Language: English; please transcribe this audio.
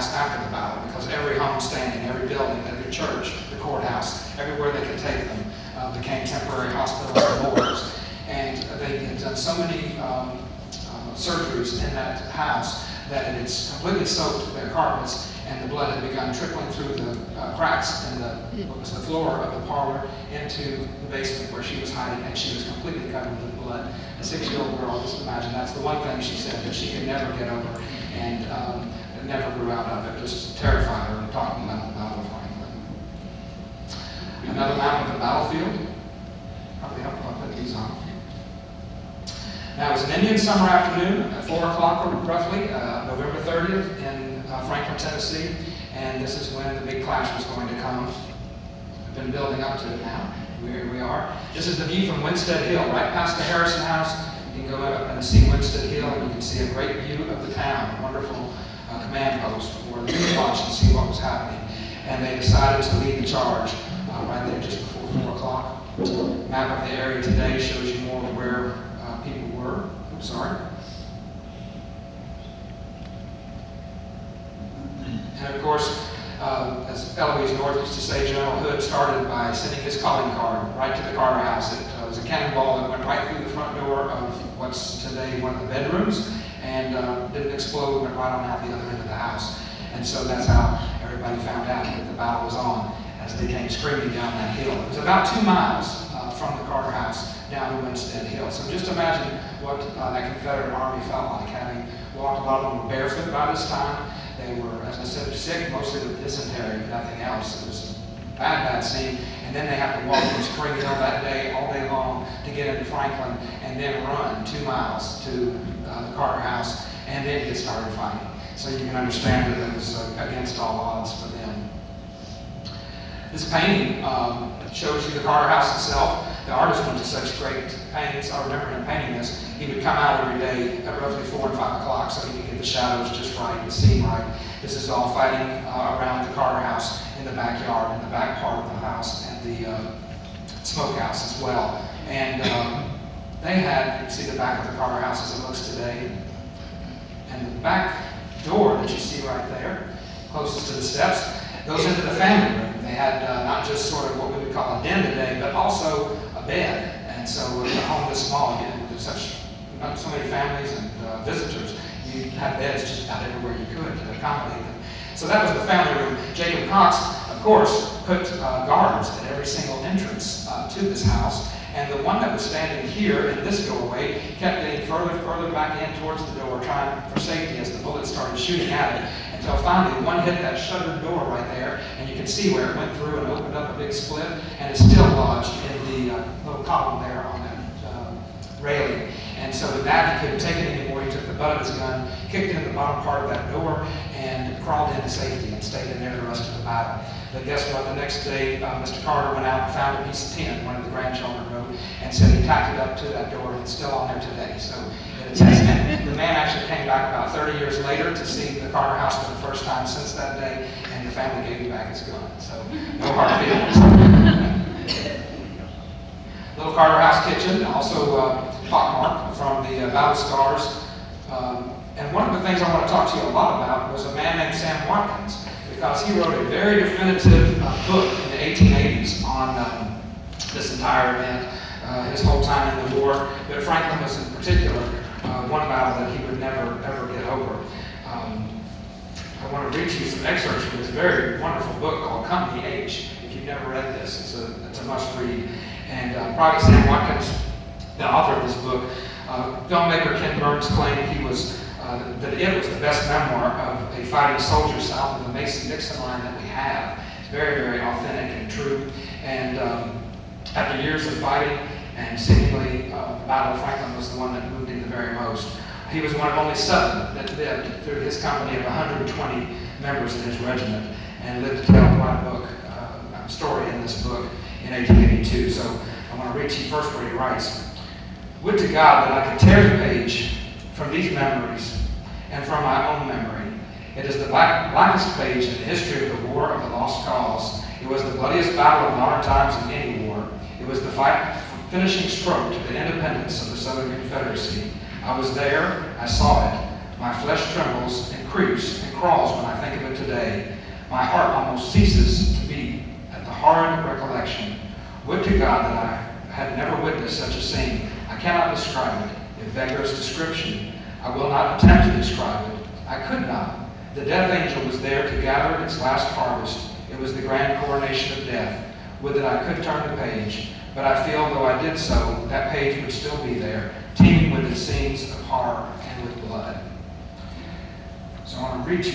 courthouse after the battle, because every home standing, every building, every church, the courthouse, everywhere they could take them became temporary hospitals and morgues. And they had done so many surgeries in that house that it had completely soaked their carpets, and the blood had begun trickling through the cracks in what was the floor of the parlor into the basement where she was hiding, and she was completely covered with blood. A 6-year-old girl, just imagine, that's the one thing she said that she could never get over, and never grew out of it. Just terrified her talking about the Battle of Franklin. Another map of the battlefield. Probably helpful I put these on. Now, it was an Indian summer afternoon at 4 o'clock roughly, November 30th in Franklin, Tennessee, and this is when the big clash was going to come. I've been building up to it now. Here we are. This is the view from Winstead Hill, right past the Harrison House. You can go up and see Winstead Hill, and you can see a great view of the town, a wonderful command post where they could watch and see what was happening. And they decided to lead the charge right there just before 4 o'clock. Map of the area today shows you more of where people were. Oops, sorry. And of course, as Eloise North used to say, General Hood started by sending his calling card right to the Carter House. It was a cannonball that went right through the front door of what's today one of the bedrooms, and didn't explode, went right on out the other end of the house. And so that's how everybody found out that the battle was on, as they came screaming down that hill. It was about 2 miles from the Carter House down to Winstead Hill. So just imagine what that Confederate Army felt like, having walked. A lot of them were barefoot by this time. They were, as I said, sick, mostly with dysentery, nothing else. It was a bad, bad scene. And then they have to walk from Spring Hill that day, all day long, to get into Franklin, and then run 2 miles to the Carter House, and then get started fighting. So you can understand that it was against all odds for them. This painting shows you the Carter House itself. The artist went to such great pains. I remember him painting this. He would come out every day at roughly 4 and 5 o'clock so he could get the shadows just right and the scene right. This is all fighting around the Carter House in the backyard, in the back part of the house, and the smokehouse as well. And they had, you can see the back of the Carter House as it looks today. And the back door that you see right there, closest to the steps, goes into the family room. They had not just sort of what we would call a den today, but also a bed. And so with a home this small, with so many families and visitors, you had beds just about everywhere you could to accommodate them. So that was the family room. Jacob Cox, of course, put guards at every single entrance to this house. And the one that was standing here in this doorway kept getting further and further back in towards the door, trying for safety as the bullets started shooting at it, until finally one hit that shuttered door right there, and you can see where it went through and opened up a big split, and it's still lodged in the little column there on that railing. And so with that, he couldn't take it anymore. He took the butt of his gun, kicked it in the bottom part of that door, and crawled into safety and stayed in there the rest of the battle. But guess what? The next day, Mr. Carter went out and found a piece of tin, one of the grandchildren wrote, and said he tacked it up to that door, and it's still on there today. So the man actually came back about 30 years later to see the Carter House for the first time since that day, and the family gave him back his gun. So no hard feelings. Little Carter House kitchen, also pockmarked from the battle scars. And one of the things I want to talk to you a lot about was a man named Sam Watkins, because he wrote a very definitive book in the 1880s on this entire event, his whole time in the war. But Franklin was in particular one battle that he would never, ever get over. I want to read you some excerpts from this very wonderful book called Company H. If you've never read this, it's a must read. And Private Sam Watkins, the author of this book, filmmaker Ken Burns claimed he was that it was the best memoir of a fighting soldier south of the Mason-Dixon line that we have. It's very, very authentic and true. And after years of fighting, and seemingly the Battle of Franklin was the one that moved him the very most. He was one of only 7 that lived through his company of 120 members in his regiment, and lived to tell my book, story in this book in 1882. So I want to read to you first where he writes, "Would to God that I could tear the page from these memories and from my own memory. It is the blackest page in the history of the War of the Lost Cause. It was the bloodiest battle of modern times in any war. It was the finishing stroke to the independence of the Southern Confederacy. I was there, I saw it. My flesh trembles and creeps and crawls when I think of it today. My heart almost ceases to beat at the horrid recollection. Would to God that I had never witnessed such a scene. I cannot describe it. If vigorous description, I will not attempt to describe it. I could not. The death angel was there to gather its last harvest. It was the grand coronation of death. Would that I could turn the page, but I feel though I did so, that page would still be there, teeming with the scenes of horror and with blood. So I want to read to you